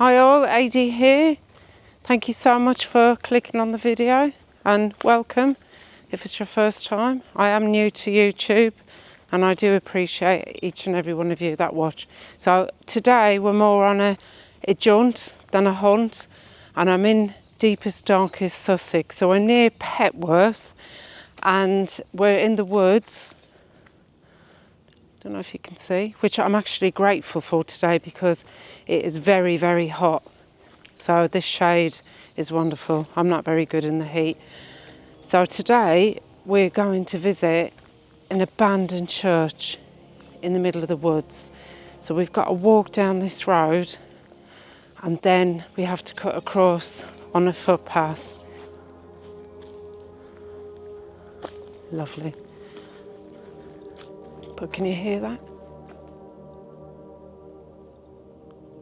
Hi all, AD here. Thank you so much for clicking on the video and welcome if it's your first time. I am new to YouTube and I do appreciate each and every one of you that watch. So today we're more on a jaunt than a hunt, and I'm in deepest, darkest Sussex. So we're near Petworth and we're in the woods. Don't know if you can see, which I'm actually grateful for today because it is very, very hot. So this shade is wonderful. I'm not very good in the heat. So today we're going to visit an abandoned church in the middle of the woods. So we've got to walk down this road and then we have to cut across on a footpath. Lovely. But can you hear that?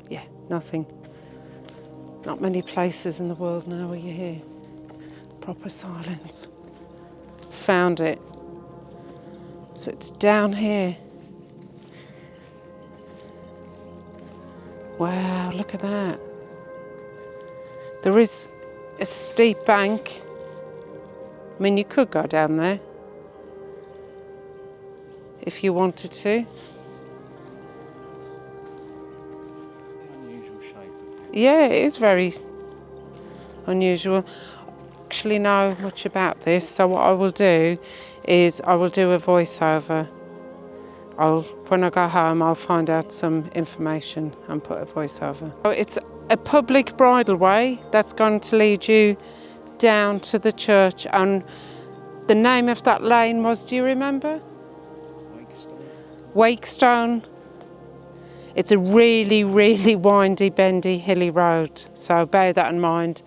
Yeah, nothing. Not many places in the world now where you hear proper silence. Found it. So it's down here. Wow, look at that. There is a steep bank. I mean, you could go down there if you wanted to. Unusual shape. Yeah, it is very unusual. Actually know much about this, so what I will do is I will do a voiceover. When I go home, I'll find out some information and put a voiceover. So it's a public bridleway that's going to lead you down to the church, and the name of that lane was, do you remember? Wakestone. It's a really, really windy, bendy, hilly road. So bear that in mind,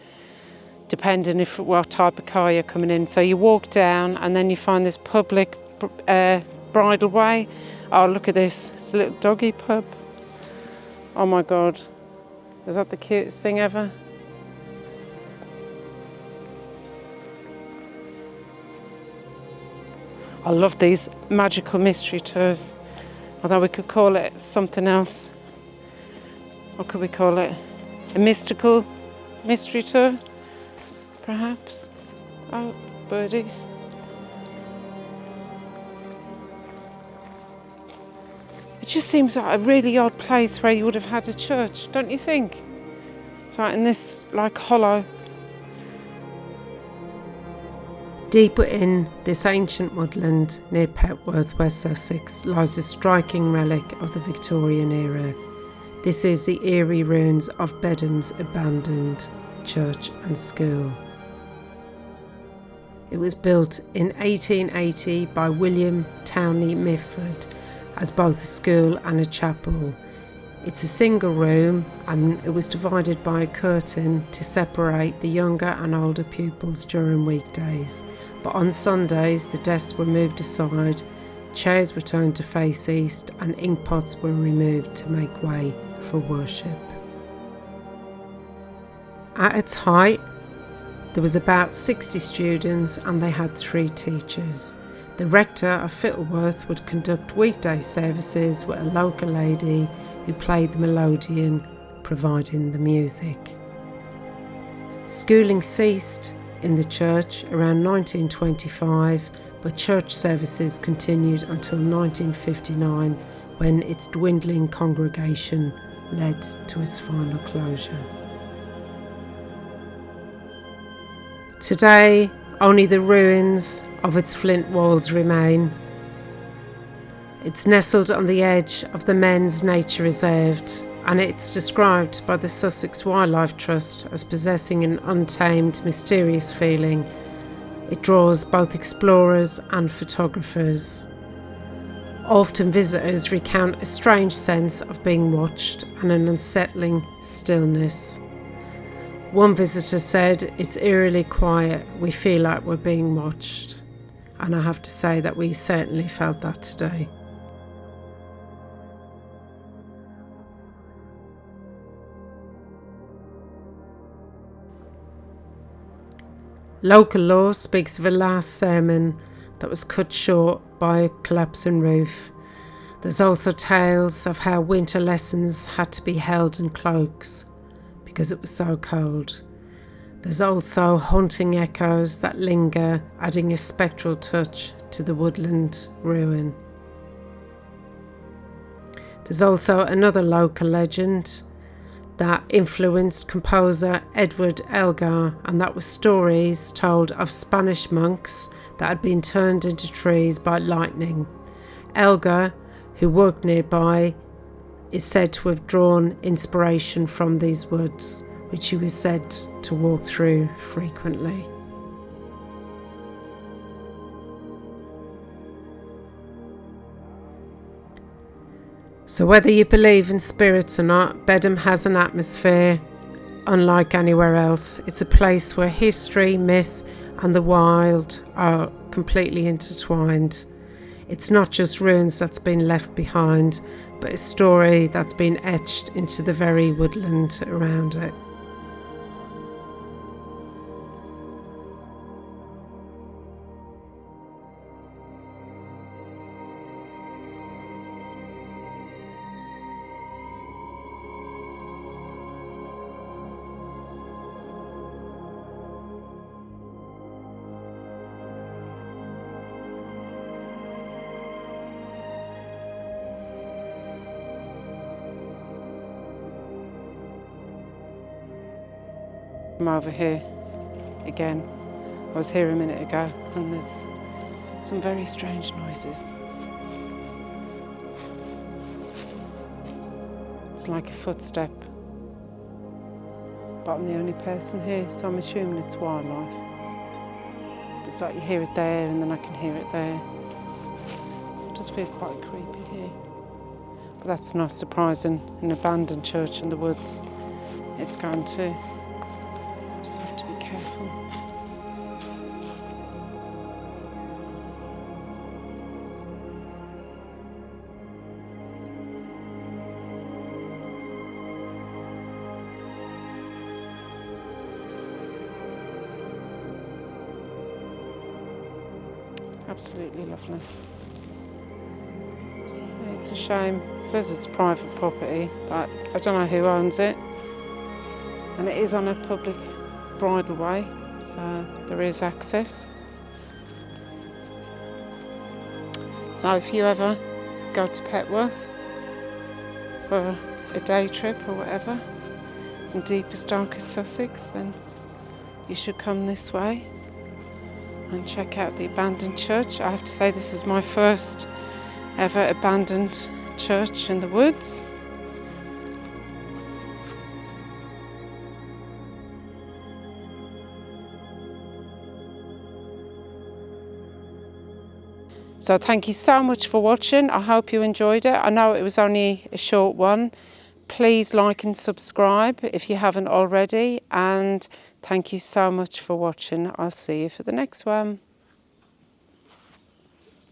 depending if what type of car you're coming in. So you walk down and then you find this public bridleway. Oh, look at this. It's a little doggy pub. Oh my God. Is that the cutest thing ever? I love these magical mystery tours. Although we could call it something else. What could we call it? A mystical mystery tour, perhaps? Oh, birdies. It just seems like a really odd place where you would have had a church, don't you think? It's like in this, like, hollow. Deep within this ancient woodland near Petworth, West Sussex, lies a striking relic of the Victorian era. This is the eerie ruins of Bedham's Abandoned Church and School. It was built in 1880 by William Townley Mitford as both a school and a chapel. It's a single room and it was divided by a curtain to separate the younger and older pupils during weekdays. But on Sundays the desks were moved aside, chairs were turned to face east and ink pots were removed to make way for worship. At its height there was about 60 students and they had 3 teachers. The rector of Fittleworth would conduct weekday services with a local lady who played the melodeon, providing the music. Schooling ceased in the church around 1925, but church services continued until 1959 when its dwindling congregation led to its final closure. Today, only the ruins of its flint walls remain. It's nestled on the edge of the Men's Nature Reserve, and it's described by the Sussex Wildlife Trust as possessing an untamed, mysterious feeling. It draws both explorers and photographers. Often visitors recount a strange sense of being watched and an unsettling stillness. One visitor said, "It's eerily quiet, we feel like we're being watched." And I have to say that we certainly felt that today. Local law speaks of a last sermon that was cut short by a collapsing roof. There's also tales of how winter lessons had to be held in cloaks. because it was so cold. There's also haunting echoes that linger, adding a spectral touch to the woodland ruin. There's also another local legend that influenced composer Edward Elgar, and that was stories told of Spanish monks that had been turned into trees by lightning. Elgar, who worked nearby, is said to have drawn inspiration from these woods, which he was said to walk through frequently. So whether you believe in spirits or not, Bedham has an atmosphere unlike anywhere else. It's a place where history, myth and the wild are completely intertwined. It's not just ruins that's been left behind, but a story that's been etched into the very woodland around it. I'm over here again. I was here a minute ago and there's some very strange noises. It's like a footstep. But I'm the only person here, so I'm assuming it's wildlife. It's like you hear it there and then I can hear it there. It does feel quite creepy here. But that's not surprising. An abandoned church in the woods, it's going to. Just have to be careful. Absolutely lovely. It's a shame. It says it's private property, but I don't know who owns it. And it is on a public bridleway, so there is access. So if you ever go to Petworth for a day trip or whatever, in deepest, darkest Sussex, then you should come this way and check out the abandoned church. I have to say this is my first ever abandoned church in the woods. So thank you so much for watching. I hope you enjoyed it. I know it was only a short one. Please like and subscribe if you haven't already. And thank you so much for watching. I'll see you for the next one.